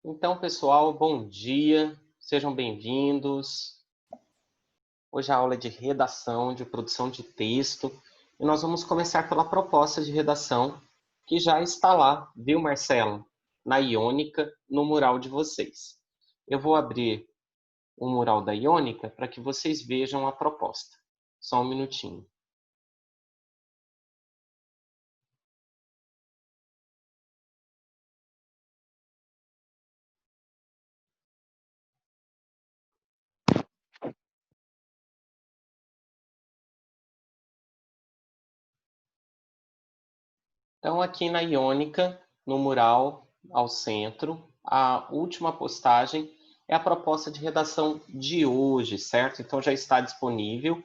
Então, pessoal, bom dia, sejam bem-vindos. Hoje a aula é de redação, de produção de texto, e nós vamos começar pela proposta de redação, que já está lá, viu, Marcelo? Na Iônica, no mural de vocês. Eu vou abrir o mural da Iônica para que vocês vejam a proposta. Só um minutinho. Então, aqui na Iônica, no mural ao centro, a última postagem é a proposta de redação de hoje, certo? Então, já está disponível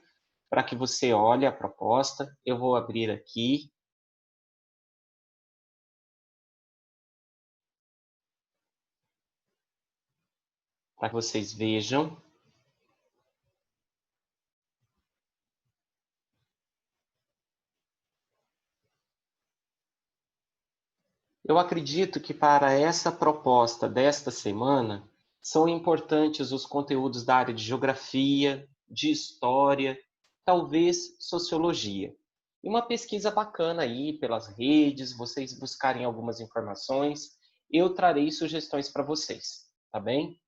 para que você olhe a proposta. Eu vou abrir aqui. Para que vocês vejam. Eu acredito que para essa proposta desta semana, são importantes os conteúdos da área de geografia, de história, talvez sociologia. E uma pesquisa bacana aí pelas redes, vocês buscarem algumas informações, eu trarei sugestões para vocês, tá bem?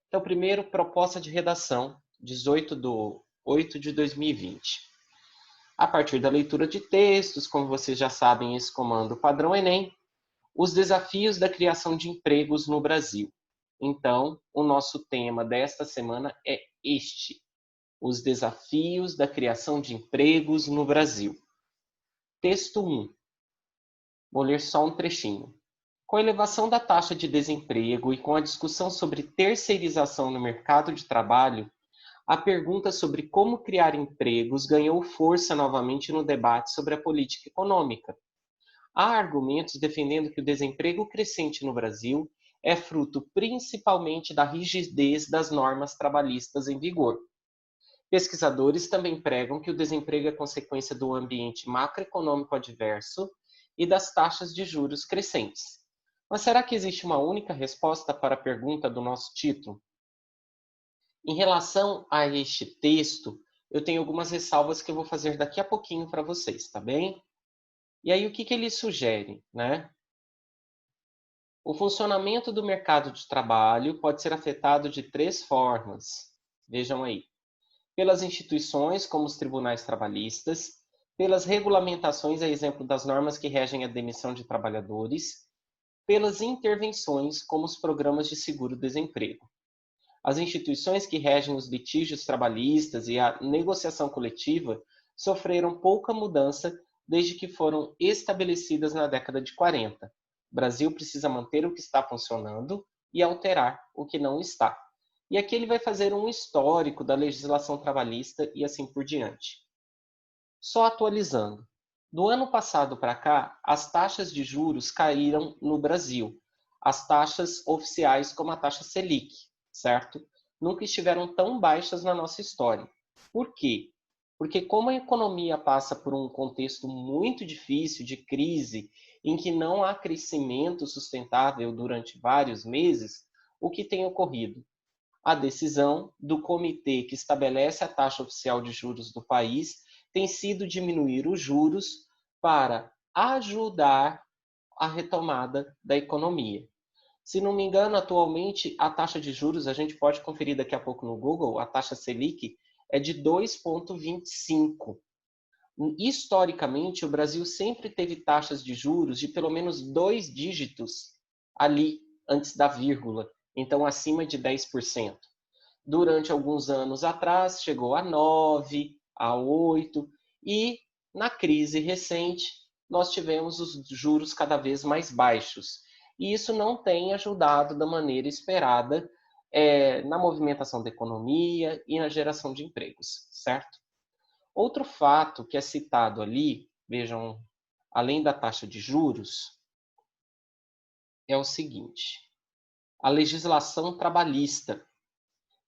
Então, primeiro, proposta de redação, 18/8/2020. A partir da leitura de textos, como vocês já sabem, esse comando padrão Enem, os desafios da criação de empregos no Brasil. Então, o nosso tema desta semana é este: os desafios da criação de empregos no Brasil. Texto 1. Vou ler só um trechinho. Com a elevação da taxa de desemprego e com a discussão sobre terceirização no mercado de trabalho, a pergunta sobre como criar empregos ganhou força novamente no debate sobre a política econômica. Há argumentos defendendo que o desemprego crescente no Brasil é fruto principalmente da rigidez das normas trabalhistas em vigor. Pesquisadores também pregam que o desemprego é consequência do ambiente macroeconômico adverso e das taxas de juros crescentes. Mas será que existe uma única resposta para a pergunta do nosso título? Em relação a este texto, eu tenho algumas ressalvas que eu vou fazer daqui a pouquinho para vocês, tá bem? E aí, o que ele sugere, né? O funcionamento do mercado de trabalho pode ser afetado de três formas. Vejam aí. Pelas instituições, como os tribunais trabalhistas, pelas regulamentações, a exemplo das normas que regem a demissão de trabalhadores, pelas intervenções, como os programas de seguro-desemprego. As instituições que regem os litígios trabalhistas e a negociação coletiva sofreram pouca mudança desde que foram estabelecidas na década de 40. O Brasil precisa manter o que está funcionando e alterar o que não está. E aqui ele vai fazer um histórico da legislação trabalhista e assim por diante. Só atualizando. Do ano passado para cá, as taxas de juros caíram no Brasil. As taxas oficiais, como a taxa Selic, certo? Nunca estiveram tão baixas na nossa história. Por quê? Porque como a economia passa por um contexto muito difícil de crise, em que não há crescimento sustentável durante vários meses, o que tem ocorrido? A decisão do comitê que estabelece a taxa oficial de juros do país tem sido diminuir os juros para ajudar a retomada da economia. Se não me engano, atualmente a taxa de juros, a gente pode conferir daqui a pouco no Google, a taxa Selic é de 2,25. Historicamente, o Brasil sempre teve taxas de juros de pelo menos 2 dígitos ali antes da vírgula, então acima de 10%. Durante alguns anos atrás, chegou a 9, a 8, e na crise recente, nós tivemos os juros cada vez mais baixos. E isso não tem ajudado da maneira esperada na movimentação da economia e na geração de empregos, certo? Outro fato que é citado ali, vejam, além da taxa de juros, é o seguinte: a legislação trabalhista.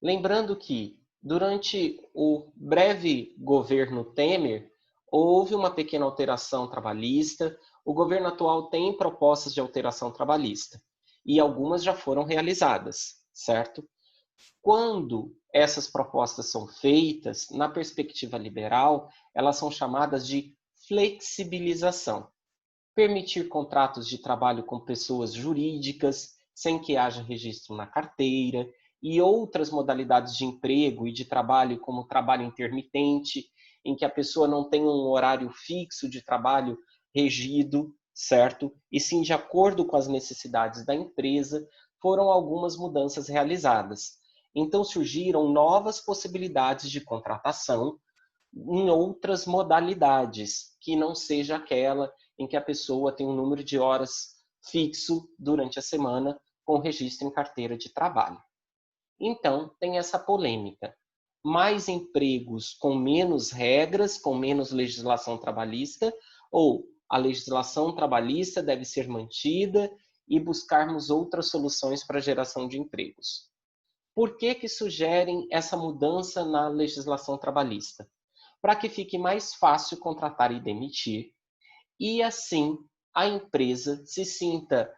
Lembrando que, durante o breve governo Temer, houve uma pequena alteração trabalhista, o governo atual tem propostas de alteração trabalhista. e algumas já foram realizadas, certo? Quando essas propostas são feitas, na perspectiva liberal, elas são chamadas de flexibilização. Permitir contratos de trabalho com pessoas jurídicas, sem que haja registro na carteira, e outras modalidades de emprego e de trabalho, como trabalho intermitente, em que a pessoa não tem um horário fixo de trabalho regido, certo? E sim de acordo com as necessidades da empresa, foram algumas mudanças realizadas. Então surgiram novas possibilidades de contratação em outras modalidades, que não seja aquela em que a pessoa tem um número de horas fixo durante a semana com registro em carteira de trabalho. Então, tem essa polêmica. Mais empregos com menos regras, com menos legislação trabalhista, ou a legislação trabalhista deve ser mantida e buscarmos outras soluções para a geração de empregos. Por que sugerem essa mudança na legislação trabalhista? Para que fique mais fácil contratar e demitir, e assim a empresa se sinta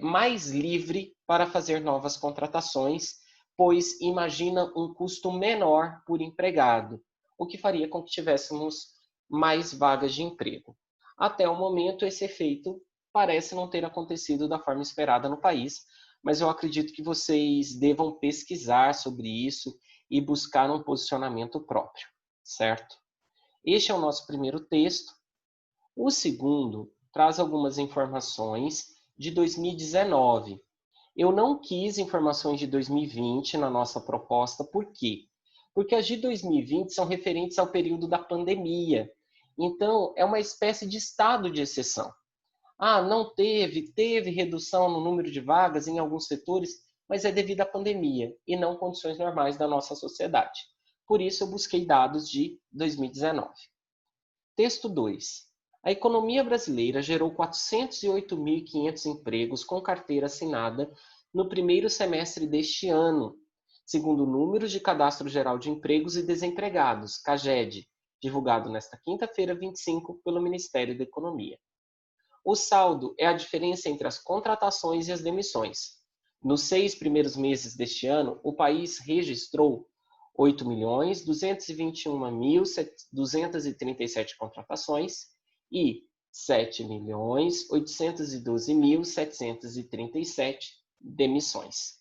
mais livre para fazer novas contratações, pois imagina um custo menor por empregado, o que faria com que tivéssemos mais vagas de emprego. Até o momento, esse efeito parece não ter acontecido da forma esperada no país, mas eu acredito que vocês devam pesquisar sobre isso e buscar um posicionamento próprio, certo? Este é o nosso primeiro texto. O segundo traz algumas informações de 2019. Eu não quis informações de 2020 na nossa proposta, por quê? Porque as de 2020 são referentes ao período da pandemia. Então, é uma espécie de estado de exceção. Ah, não teve redução no número de vagas em alguns setores, mas é devido à pandemia e não condições normais da nossa sociedade. Por isso, eu busquei dados de 2019. Texto 2. A economia brasileira gerou 408.500 empregos com carteira assinada no primeiro semestre deste ano, segundo números de Cadastro Geral de Empregos e Desempregados, CAGED, divulgado nesta quinta-feira, 25, pelo Ministério da Economia. O saldo é a diferença entre as contratações e as demissões. Nos 6 primeiros meses deste ano, o país registrou 8.221.237 contratações e 7.812.737 demissões.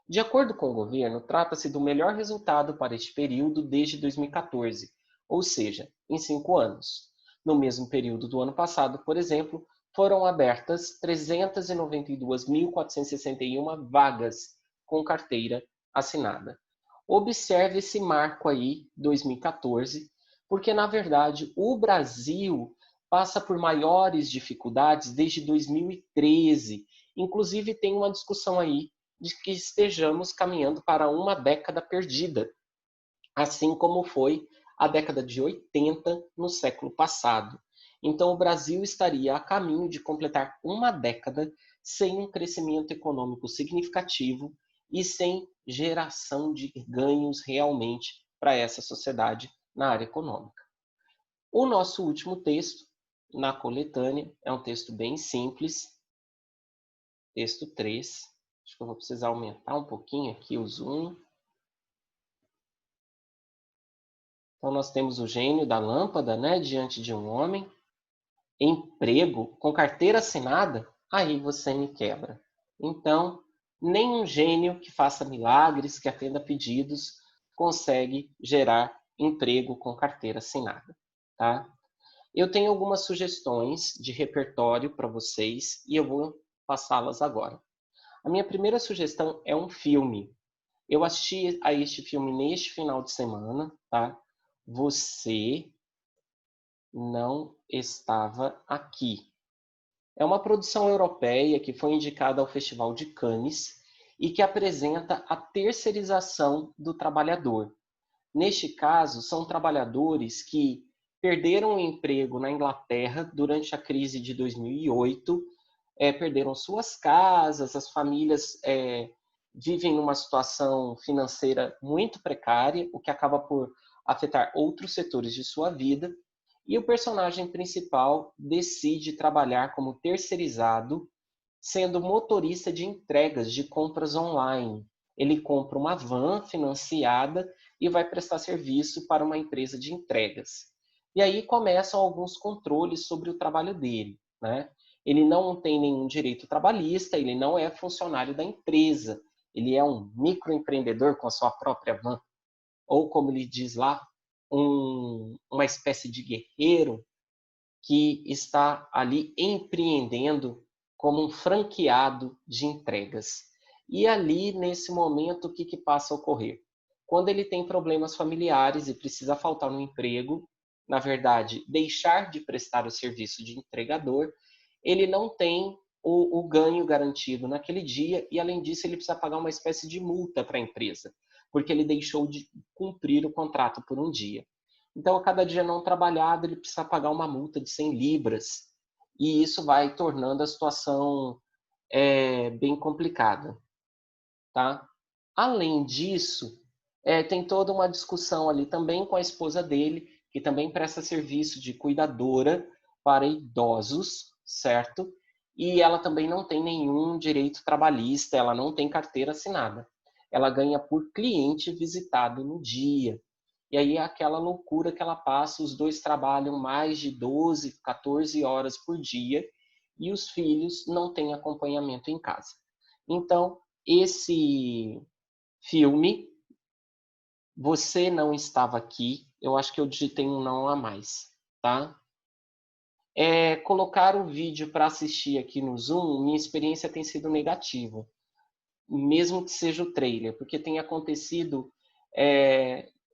De acordo com o governo, trata-se do melhor resultado para este período desde 2014, ou seja, em 5 anos. No mesmo período do ano passado, por exemplo, foram abertas 392.461 vagas com carteira assinada. Observe esse marco aí, 2014, porque, na verdade, o Brasil passa por maiores dificuldades desde 2013. Inclusive, tem uma discussão aí de que estejamos caminhando para uma década perdida, assim como foi a década de 80 no século passado. Então, o Brasil estaria a caminho de completar uma década sem um crescimento econômico significativo e sem geração de ganhos realmente para essa sociedade na área econômica. O nosso último texto, na coletânea, é um texto bem simples, texto 3. Acho que eu vou precisar aumentar um pouquinho aqui o zoom. Então, nós temos o gênio da lâmpada, né, diante de um homem. Emprego com carteira assinada, aí você me quebra. Então, nenhum gênio que faça milagres, que atenda pedidos, consegue gerar emprego com carteira assinada, tá? Eu tenho algumas sugestões de repertório para vocês e eu vou passá-las agora. A minha primeira sugestão é um filme. Eu assisti a este filme neste final de semana, tá? Você não estava aqui. É uma produção europeia que foi indicada ao Festival de Cannes e que apresenta a terceirização do trabalhador. Neste caso, são trabalhadores que perderam o emprego na Inglaterra durante a crise de 2008, perderam suas casas, as famílias vivem numa situação financeira muito precária, o que acaba por afetar outros setores de sua vida, e o personagem principal decide trabalhar como terceirizado sendo motorista de entregas de compras online. Ele compra uma van financiada e vai prestar serviço para uma empresa de entregas. E aí começam alguns controles sobre o trabalho dele, né? Ele não tem nenhum direito trabalhista, ele não é funcionário da empresa, ele é um microempreendedor com a sua própria van, ou como ele diz lá, uma espécie de guerreiro que está ali empreendendo como um franqueado de entregas. E ali, nesse momento, o que passa a ocorrer? Quando ele tem problemas familiares e precisa faltar no emprego, na verdade, deixar de prestar o serviço de entregador, ele não tem o ganho garantido naquele dia e, além disso, ele precisa pagar uma espécie de multa para a empresa, porque ele deixou de cumprir o contrato por um dia. Então, a cada dia não trabalhado, ele precisa pagar uma multa de 100 libras. E isso vai tornando a situação bem complicada. Tá? Além disso, tem toda uma discussão ali também com a esposa dele, que também presta serviço de cuidadora para idosos, certo? E ela também não tem nenhum direito trabalhista, ela não tem carteira assinada. Ela ganha por cliente visitado no dia. E aí é aquela loucura que ela passa, os dois trabalham mais de 12, 14 horas por dia e os filhos não têm acompanhamento em casa. Então, esse filme, Você Não Estava Aqui, eu acho que eu digitei um não a mais, tá? Colocar o vídeo para assistir aqui no Zoom, minha experiência tem sido negativa, mesmo que seja o trailer, porque tem acontecido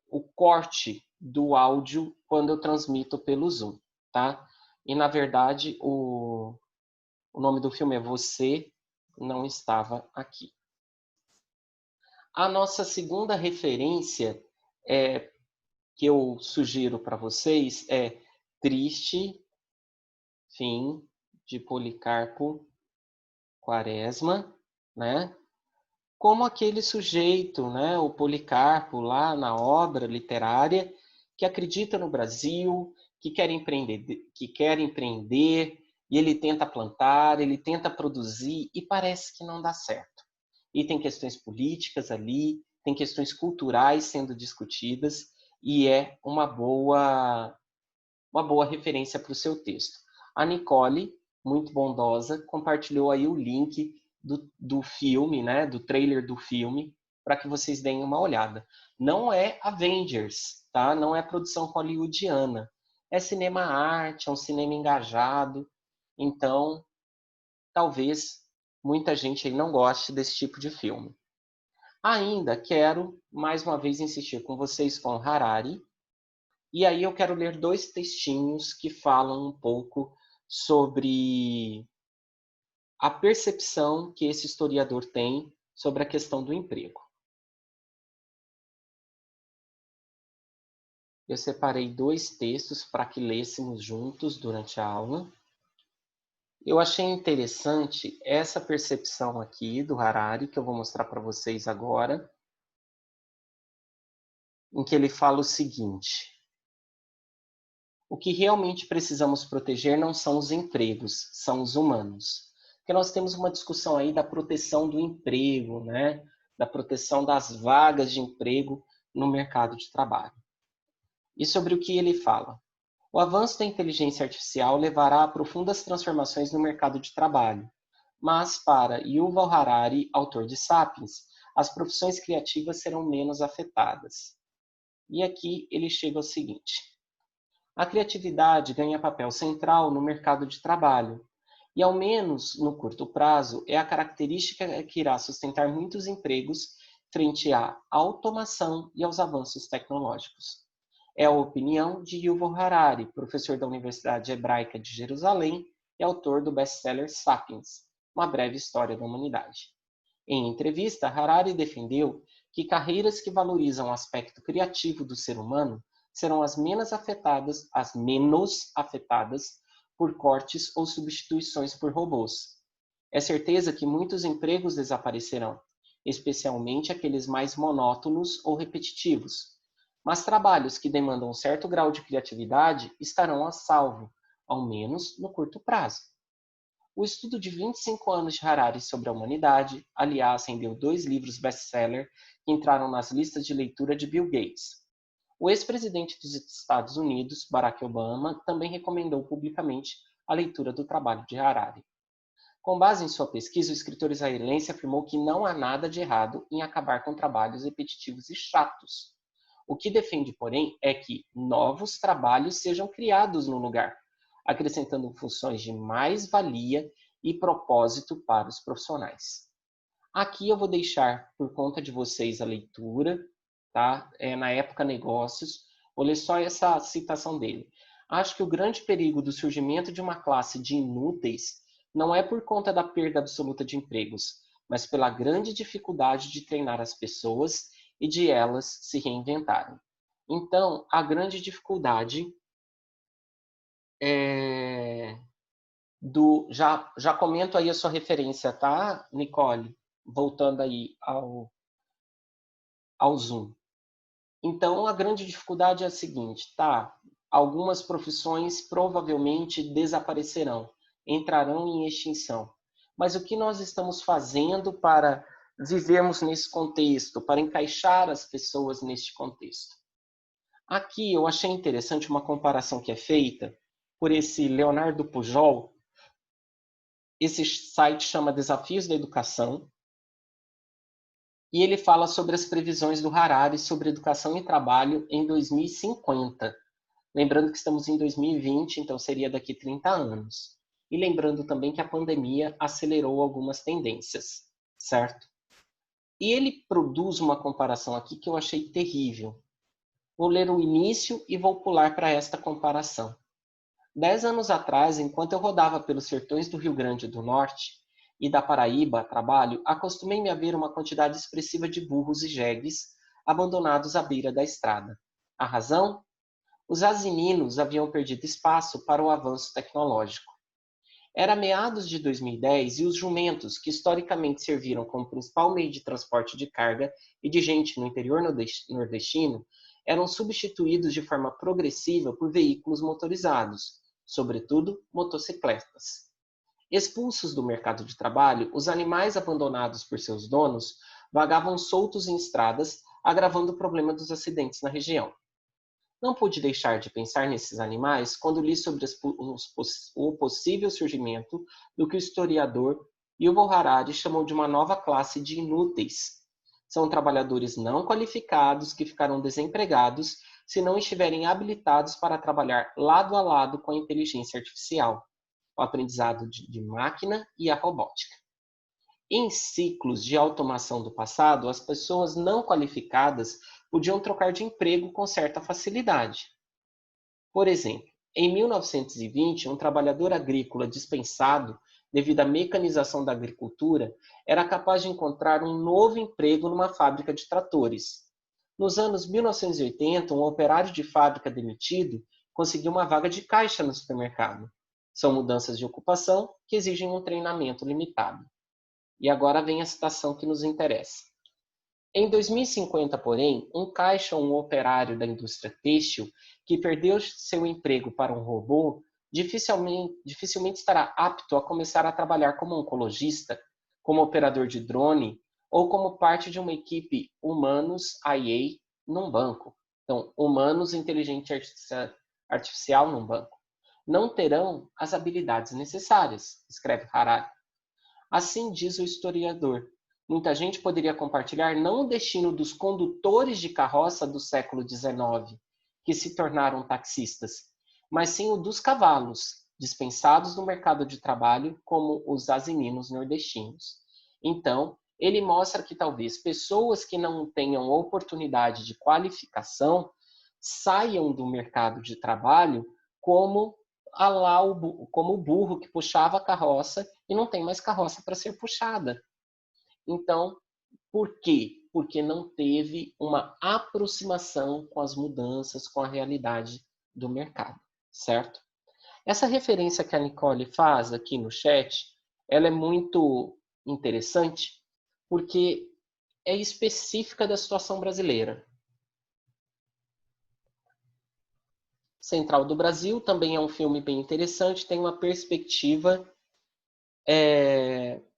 o corte do áudio quando eu transmito pelo Zoom, tá? E, na verdade, o nome do filme é Você Não Estava Aqui. A nossa segunda referência que eu sugiro para vocês é Triste Fim de Policarpo Quaresma, né? Como aquele sujeito, né, o Policarpo, lá na obra literária, que acredita no Brasil, que quer empreender, e ele tenta plantar, ele tenta produzir, e parece que não dá certo. E tem questões políticas ali, tem questões culturais sendo discutidas, e é uma boa referência para o seu texto. A Nicole, muito bondosa, compartilhou aí o link do filme, né, do trailer do filme, para que vocês deem uma olhada. Não é Avengers, tá? Não é produção hollywoodiana. É cinema arte, é um cinema engajado. Então, talvez muita gente aí não goste desse tipo de filme. Ainda quero, mais uma vez, insistir com vocês com Harari, e aí eu quero ler dois textinhos que falam um pouco sobre a percepção que esse historiador tem sobre a questão do emprego. Eu separei dois textos para que lêssemos juntos durante a aula. Eu achei interessante essa percepção aqui do Harari, que eu vou mostrar para vocês agora, em que ele fala o seguinte: o que realmente precisamos proteger não são os empregos, são os humanos. Porque nós temos uma discussão aí da proteção do emprego, né? Da proteção das vagas de emprego no mercado de trabalho. E sobre o que ele fala? O avanço da inteligência artificial levará a profundas transformações no mercado de trabalho. Mas, para Yuval Harari, autor de Sapiens, as profissões criativas serão menos afetadas. E aqui ele chega ao seguinte: a criatividade ganha papel central no mercado de trabalho, e ao menos no curto prazo é a característica que irá sustentar muitos empregos frente à automação e aos avanços tecnológicos. É a opinião de Yuval Harari, professor da Universidade Hebraica de Jerusalém e autor do best-seller Sapiens, Uma Breve História da Humanidade. Em entrevista, Harari defendeu que carreiras que valorizam o aspecto criativo do ser humano serão as menos afetadas por cortes ou substituições por robôs. É certeza que muitos empregos desaparecerão, especialmente aqueles mais monótonos ou repetitivos. Mas trabalhos que demandam um certo grau de criatividade estarão a salvo, ao menos no curto prazo. O estudo de 25 anos de Harari sobre a humanidade, aliás, rendeu 2 livros best-seller que entraram nas listas de leitura de Bill Gates. O ex-presidente dos Estados Unidos, Barack Obama, também recomendou publicamente a leitura do trabalho de Harari. Com base em sua pesquisa, o escritor israelense afirmou que não há nada de errado em acabar com trabalhos repetitivos e chatos. O que defende, porém, é que novos trabalhos sejam criados no lugar, acrescentando funções de mais-valia e propósito para os profissionais. Aqui eu vou deixar por conta de vocês a leitura, tá? Na época negócios, vou ler só essa citação dele. Acho que o grande perigo do surgimento de uma classe de inúteis não é por conta da perda absoluta de empregos, mas pela grande dificuldade de treinar as pessoas e de elas se reinventarem. Então, a grande dificuldade é já comento aí a sua referência, tá, Nicole? Voltando aí ao Zoom. Então, a grande dificuldade é a seguinte, tá? Algumas profissões provavelmente desaparecerão, entrarão em extinção. Mas o que nós estamos fazendo para vivermos nesse contexto, para encaixar as pessoas neste contexto? Aqui eu achei interessante uma comparação que é feita por esse Leonardo Pujol. Esse site chama Desafios da Educação, e ele fala sobre as previsões do Harari sobre educação e trabalho em 2050. Lembrando que estamos em 2020, então seria daqui 30 anos. E lembrando também que a pandemia acelerou algumas tendências, certo? E ele produz uma comparação aqui que eu achei terrível. Vou ler o início e vou pular para esta comparação. 10 anos atrás, enquanto eu rodava pelos sertões do Rio Grande do Norte e da Paraíba a trabalho, acostumei-me a ver uma quantidade expressiva de burros e jegues abandonados à beira da estrada. A razão? Os asininos haviam perdido espaço para o avanço tecnológico. Era meados de 2010 e os jumentos, que historicamente serviram como principal meio de transporte de carga e de gente no interior nordestino, eram substituídos de forma progressiva por veículos motorizados, sobretudo motocicletas. Expulsos do mercado de trabalho, os animais abandonados por seus donos vagavam soltos em estradas, agravando o problema dos acidentes na região. Não pude deixar de pensar nesses animais quando li sobre o possível surgimento do que o historiador Yuval Harari chamou de uma nova classe de inúteis. São trabalhadores não qualificados que ficarão desempregados se não estiverem habilitados para trabalhar lado a lado com a inteligência artificial, o aprendizado de máquina e a robótica. Em ciclos de automação do passado, as pessoas não qualificadas podiam trocar de emprego com certa facilidade. Por exemplo, em 1920, um trabalhador agrícola dispensado devido à mecanização da agricultura era capaz de encontrar um novo emprego numa fábrica de tratores. Nos anos 1980, um operário de fábrica demitido conseguiu uma vaga de caixa no supermercado. São mudanças de ocupação que exigem um treinamento limitado. E agora vem a citação que nos interessa. Em 2050, porém, um caixa ou um operário da indústria têxtil que perdeu seu emprego para um robô dificilmente estará apto a começar a trabalhar como oncologista, como operador de drone ou como parte de uma equipe humanos IA num banco. Então, humanos inteligente artificial num banco. Não terão as habilidades necessárias, escreve Harari. Assim diz o historiador. Muita gente poderia compartilhar não o destino dos condutores de carroça do século XIX, que se tornaram taxistas, mas sim o dos cavalos, dispensados no mercado de trabalho como os asininos nordestinos. Então, ele mostra que talvez pessoas que não tenham oportunidade de qualificação saiam do mercado de trabalho como como o burro que puxava a carroça e não tem mais carroça para ser puxada. Então, por quê? Porque não teve uma aproximação com as mudanças, com a realidade do mercado, certo? Essa referência que a Nicole faz aqui no chat, ela é muito interessante porque é específica da situação brasileira. Central do Brasil também é um filme bem interessante, tem uma perspectiva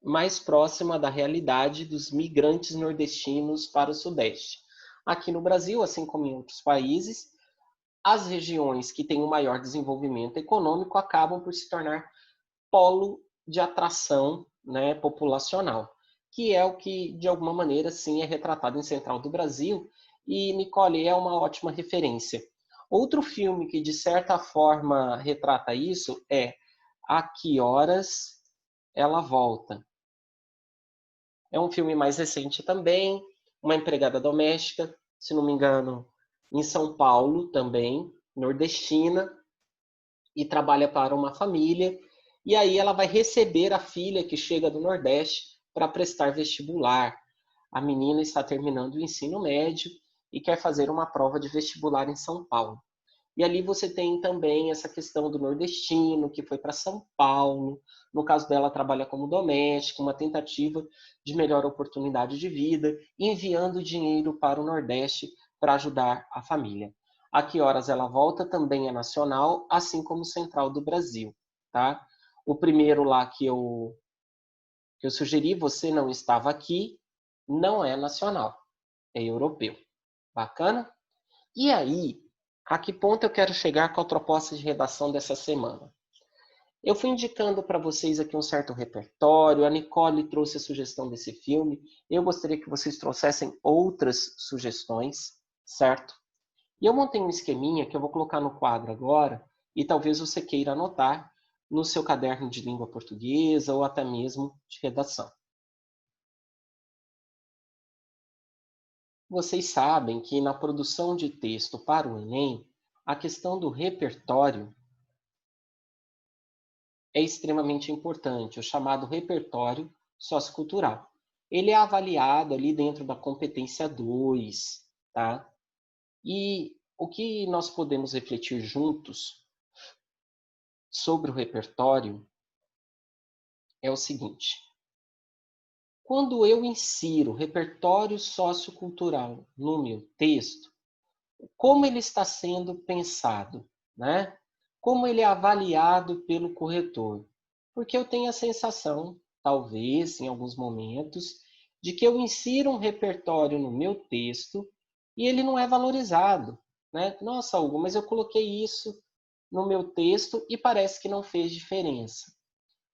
mais próxima da realidade dos migrantes nordestinos para o Sudeste. Aqui no Brasil, assim como em outros países, as regiões que têm um maior desenvolvimento econômico acabam por se tornar polo de atração, né, populacional, que é o que, de alguma maneira, sim, é retratado em Central do Brasil, e Nicole é uma ótima referência. Outro filme que, de certa forma, retrata isso é A Que Horas Ela Volta. É um filme mais recente também, uma empregada doméstica, se não me engano, em São Paulo também, nordestina, e trabalha para uma família, e aí ela vai receber a filha que chega do Nordeste para prestar vestibular. A menina está terminando o ensino médio e quer fazer uma prova de vestibular em São Paulo. E ali você tem também essa questão do nordestino, que foi para São Paulo. No caso dela, trabalha como doméstica, uma tentativa de melhor oportunidade de vida, enviando dinheiro para o Nordeste para ajudar a família. A Que Horas Ela Volta também é nacional, assim como Central do Brasil. Tá? O primeiro lá que eu sugeri, Você Não Estava Aqui, não é nacional, é europeu. Bacana? E aí, a que ponto eu quero chegar com a proposta de redação dessa semana? Eu fui indicando para vocês aqui um certo repertório, a Nicole trouxe a sugestão desse filme, eu gostaria que vocês trouxessem outras sugestões, certo? E eu montei um esqueminha que eu vou colocar no quadro agora, e talvez você queira anotar no seu caderno de língua portuguesa ou até mesmo de redação. Vocês sabem que na produção de texto para o Enem, a questão do repertório é extremamente importante, o chamado repertório sociocultural. Ele é avaliado ali dentro da competência 2, tá? E o que nós podemos refletir juntos sobre o repertório é o seguinte: quando eu insiro repertório sociocultural no meu texto, como ele está sendo pensado, né? Como ele é avaliado pelo corretor? Porque eu tenho a sensação, talvez, em alguns momentos, de que eu insiro um repertório no meu texto e ele não é valorizado, né? Nossa, Hugo, mas eu coloquei isso no meu texto e parece que não fez diferença.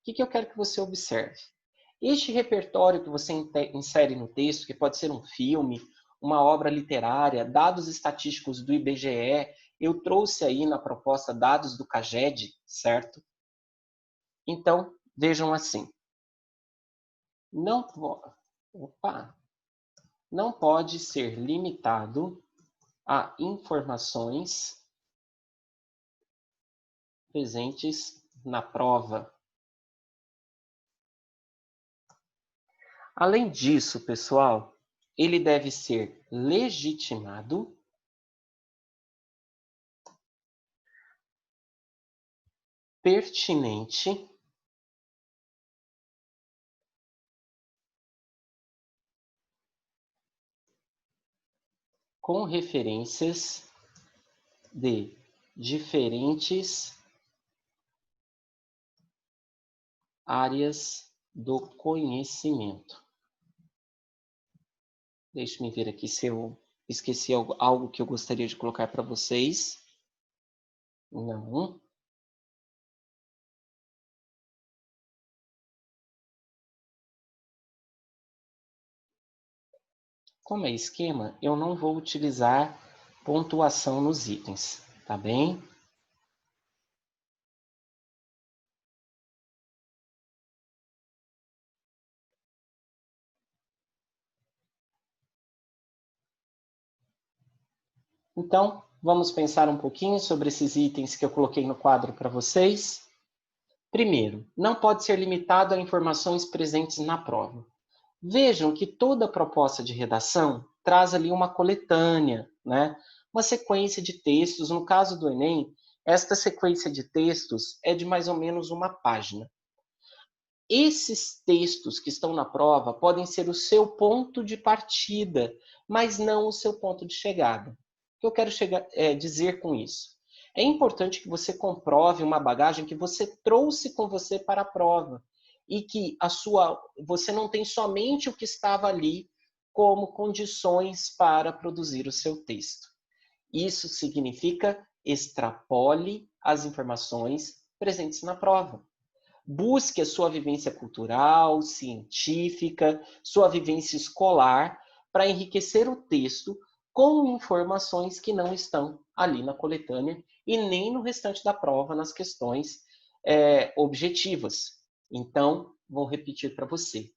O que eu quero que você observe? Este repertório que você insere no texto, que pode ser um filme, uma obra literária, dados estatísticos do IBGE, eu trouxe aí na proposta dados do CAGED, certo? Então, vejam assim, não, opa, não pode ser limitado a informações presentes na prova. Além disso, pessoal, ele deve ser legitimado, pertinente, com referências de diferentes áreas do conhecimento. Deixe-me ver aqui se eu esqueci algo que eu gostaria de colocar para vocês. Não. Como é esquema, eu não vou utilizar pontuação nos itens, tá bem? Então, vamos pensar um pouquinho sobre esses itens que eu coloquei no quadro para vocês. Primeiro, não pode ser limitado a informações presentes na prova. Vejam que toda proposta de redação traz ali uma coletânea, né? Uma sequência de textos. No caso do Enem, esta sequência de textos é de mais ou menos uma página. Esses textos que estão na prova podem ser o seu ponto de partida, mas não o seu ponto de chegada. O que eu quero dizer com isso? É importante que você comprove uma bagagem que você trouxe com você para a prova. e que você não tem somente o que estava ali como condições para produzir o seu texto. Isso significa extrapole as informações presentes na prova. Busque a sua vivência cultural, científica, sua vivência escolar, para enriquecer o texto com informações que não estão ali na coletânea e nem no restante da prova, nas questões objetivas. Então, vou repetir para você.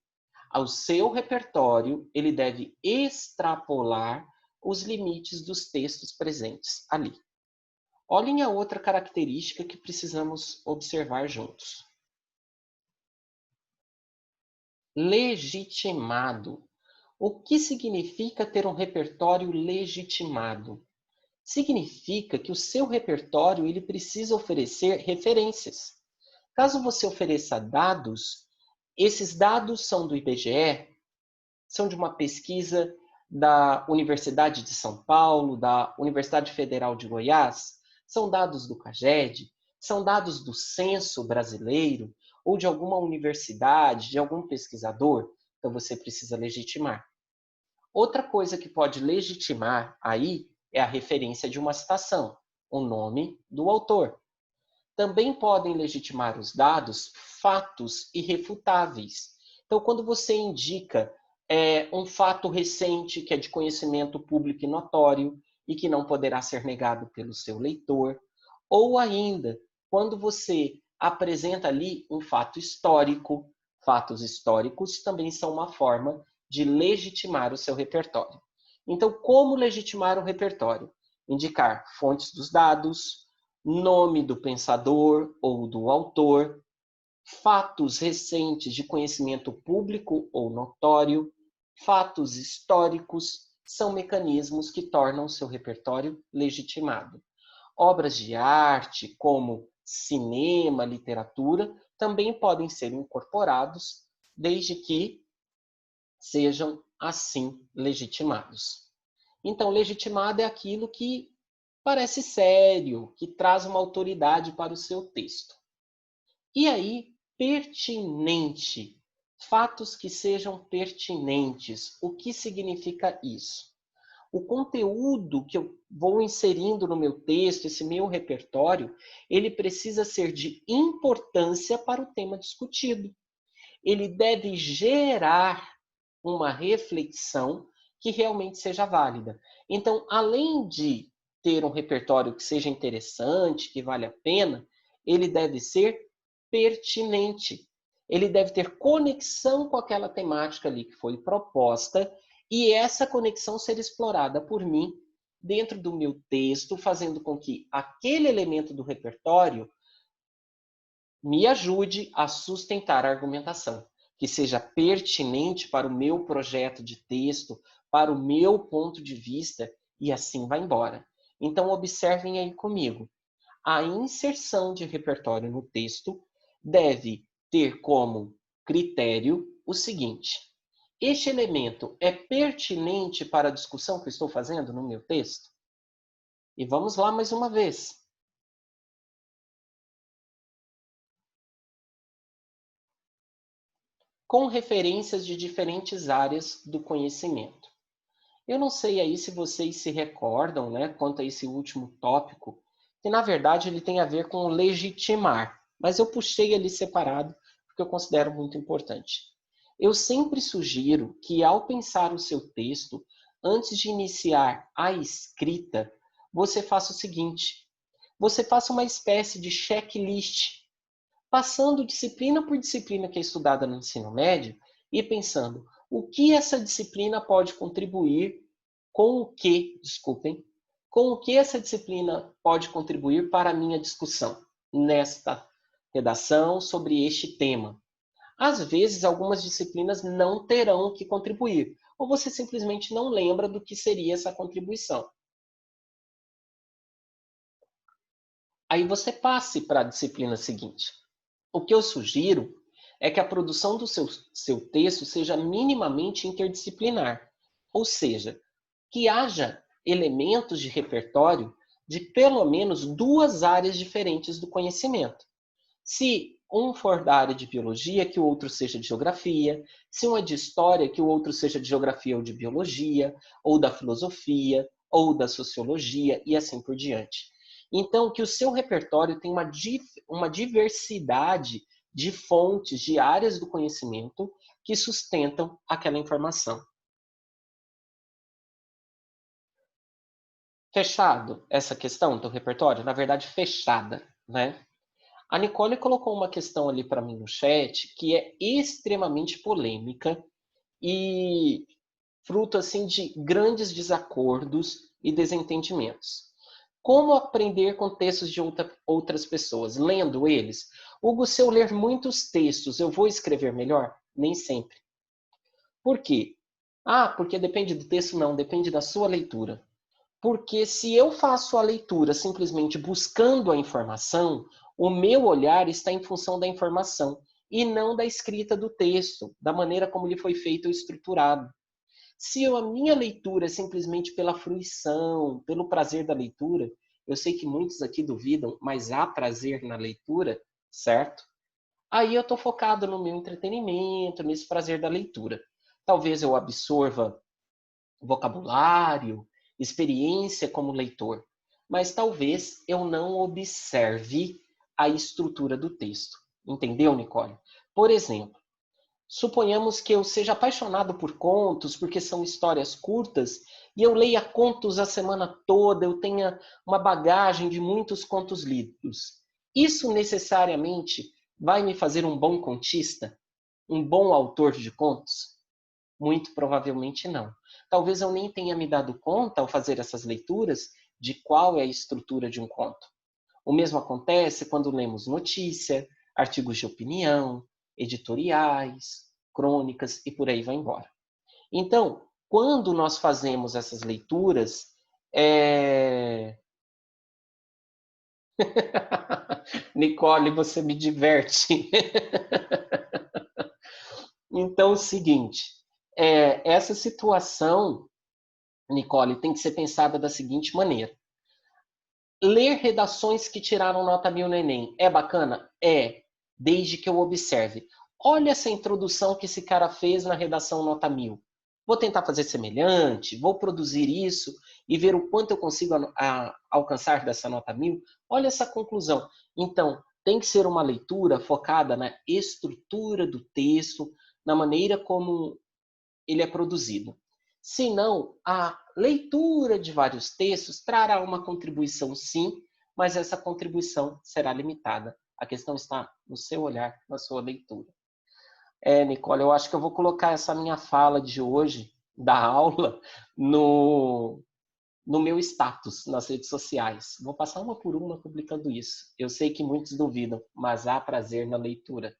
Ao seu repertório, ele deve extrapolar os limites dos textos presentes ali. Olhem a outra característica que precisamos observar juntos. Legitimado. O que significa ter um repertório legitimado? Significa que o seu repertório ele precisa oferecer referências. Caso você ofereça dados, esses dados são do IBGE, são de uma pesquisa da Universidade de São Paulo, da Universidade Federal de Goiás, são dados do CAGED, são dados do Censo Brasileiro ou de alguma universidade, de algum pesquisador, então você precisa legitimar. Outra coisa que pode legitimar aí é a referência de uma citação, o nome do autor. Também podem legitimar os dados fatos irrefutáveis. Então, quando você indica um fato recente que é de conhecimento público e notório e que não poderá ser negado pelo seu leitor, ou ainda, quando você apresenta ali um fato histórico, fatos históricos também são uma forma de legitimar o seu repertório. Então, como legitimar o repertório? Indicar fontes dos dados, nome do pensador ou do autor, fatos recentes de conhecimento público ou notório, fatos históricos, são mecanismos que tornam seu repertório legitimado. Obras de arte, como cinema, literatura, também podem ser incorporados, desde que sejam assim legitimados. Então, legitimado é aquilo que parece sério, que traz uma autoridade para o seu texto. E aí, pertinente. Fatos que sejam pertinentes. O que significa isso? O conteúdo que eu vou inserindo no meu texto, esse meu repertório, ele precisa ser de importância para o tema discutido. Ele deve gerar uma reflexão que realmente seja válida. Então, além de ter um repertório que seja interessante, que vale a pena, ele deve ser pertinente. Ele deve ter conexão com aquela temática ali que foi proposta e essa conexão ser explorada por mim dentro do meu texto, fazendo com que aquele elemento do repertório me ajude a sustentar a argumentação, que seja pertinente para o meu projeto de texto, para o meu ponto de vista, e assim vai embora. Então, observem aí comigo. A inserção de repertório no texto deve ter como critério o seguinte: este elemento é pertinente para a discussão que eu estou fazendo no meu texto? E vamos lá mais uma vez. Com referências de diferentes áreas do conhecimento. Eu não sei aí se vocês se recordam, né, quanto a esse último tópico, que na verdade ele tem a ver com legitimar, mas eu puxei ali separado porque eu considero muito importante. Eu sempre sugiro que ao pensar o seu texto, antes de iniciar a escrita, você faça o seguinte: você faça uma espécie de checklist, passando disciplina por disciplina que é estudada no ensino médio e pensando o que essa disciplina pode contribuir com o que essa disciplina pode contribuir para a minha discussão nesta redação sobre este tema. Às vezes, algumas disciplinas não terão que contribuir, ou você simplesmente não lembra do que seria essa contribuição. Aí você passe para a disciplina seguinte. O que eu sugiro é que a produção do seu texto seja minimamente interdisciplinar, ou seja, que haja elementos de repertório de pelo menos duas áreas diferentes do conhecimento. Se um for da área de biologia, que o outro seja de geografia. Se um é de história, que o outro seja de geografia ou de biologia, ou da filosofia, ou da sociologia, e assim por diante. Então, que o seu repertório tenha uma diversidade de fontes, de áreas do conhecimento que sustentam aquela informação. Fechado essa questão do repertório? Na verdade, fechada, né? A Nicole colocou uma questão ali para mim no chat que é extremamente polêmica e fruto assim de grandes desacordos e desentendimentos. Como aprender com textos de outras pessoas? Lendo eles. Hugo, se eu ler muitos textos, eu vou escrever melhor? Nem sempre. Por quê? Ah, porque depende do texto? Não, depende da sua leitura. Porque se eu faço a leitura simplesmente buscando a informação, o meu olhar está em função da informação e não da escrita do texto, da maneira como ele foi feito ou estruturado. Se a minha leitura é simplesmente pela fruição, pelo prazer da leitura, eu sei que muitos aqui duvidam, mas há prazer na leitura, certo? Aí eu estou focado no meu entretenimento, nesse prazer da leitura. Talvez eu absorva vocabulário, experiência como leitor, mas talvez eu não observe a estrutura do texto. Entendeu, Nicole? Por exemplo, suponhamos que eu seja apaixonado por contos, porque são histórias curtas, e eu leia contos a semana toda, eu tenha uma bagagem de muitos contos lidos. Isso necessariamente vai me fazer um bom contista? Um bom autor de contos? Muito provavelmente não. Talvez eu nem tenha me dado conta, ao fazer essas leituras, de qual é a estrutura de um conto. O mesmo acontece quando lemos notícia, artigos de opinião, editoriais, crônicas e por aí vai embora. Então, quando nós fazemos essas leituras, Nicole, você me diverte. Então, é o seguinte, essa situação, Nicole, tem que ser pensada da seguinte maneira. Ler redações que tiraram nota 1000 no Enem é bacana? É, desde que eu observe. Olha essa introdução que esse cara fez na redação nota 1000. Vou tentar fazer semelhante, vou produzir isso e ver o quanto eu consigo alcançar dessa nota 1000. Olha essa conclusão. Então, tem que ser uma leitura focada na estrutura do texto, na maneira como ele é produzido. Se não, a leitura de vários textos trará uma contribuição, sim, mas essa contribuição será limitada. A questão está no seu olhar, na sua leitura. Nicole, eu acho que eu vou colocar essa minha fala de hoje, da aula, no meu status nas redes sociais. Vou passar uma por uma publicando isso. Eu sei que muitos duvidam, mas há prazer na leitura.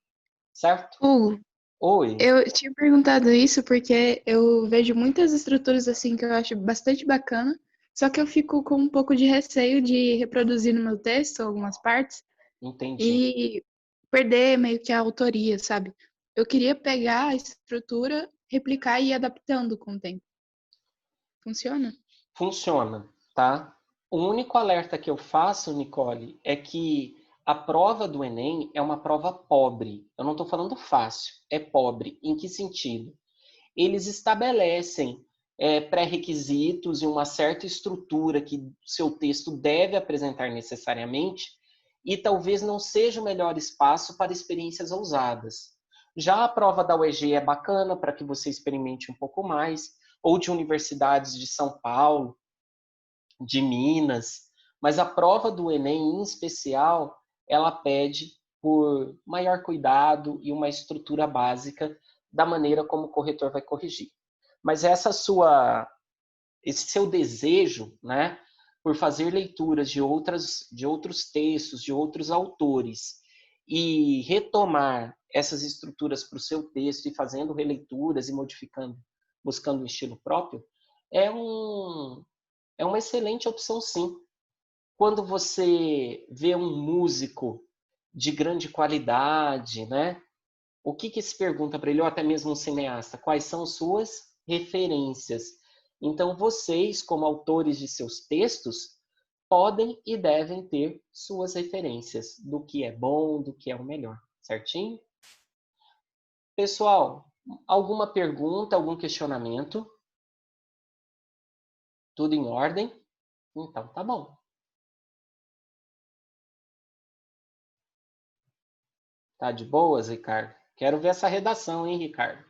Certo? Hugo, Oi. eu tinha perguntado isso porque eu vejo muitas estruturas assim que eu acho bastante bacana, só que eu fico com um pouco de receio de reproduzir no meu texto algumas partes Entendi. e perder meio que a autoria, sabe? Eu queria pegar a estrutura, replicar e ir adaptando com o tempo. Funciona? Funciona, tá? O único alerta que eu faço, Nicole, é que a prova do Enem é uma prova pobre. Eu não estou falando fácil, é pobre. Em que sentido? Eles estabelecem pré-requisitos e uma certa estrutura que seu texto deve apresentar necessariamente, e talvez não seja o melhor espaço para experiências ousadas. Já a prova da UEG é bacana para que você experimente um pouco mais, ou de universidades de São Paulo, de Minas, mas a prova do Enem, em especial, ela pede por maior cuidado e uma estrutura básica da maneira como o corretor vai corrigir. Mas esse seu desejo, né, por fazer leituras de outros textos, de outros autores, e retomar essas estruturas para o seu texto e fazendo releituras e modificando, buscando um estilo próprio, é um, é uma excelente opção, sim. Quando você vê um músico de grande qualidade, né? O que se pergunta para ele, ou até mesmo um cineasta? Quais são suas referências? Então, vocês, como autores de seus textos, podem e devem ter suas referências do que é bom, do que é o melhor. Certinho? Pessoal, alguma pergunta, algum questionamento? Tudo em ordem? Então, tá bom. Tá de boas, Ricardo? Quero ver essa redação, hein, Ricardo?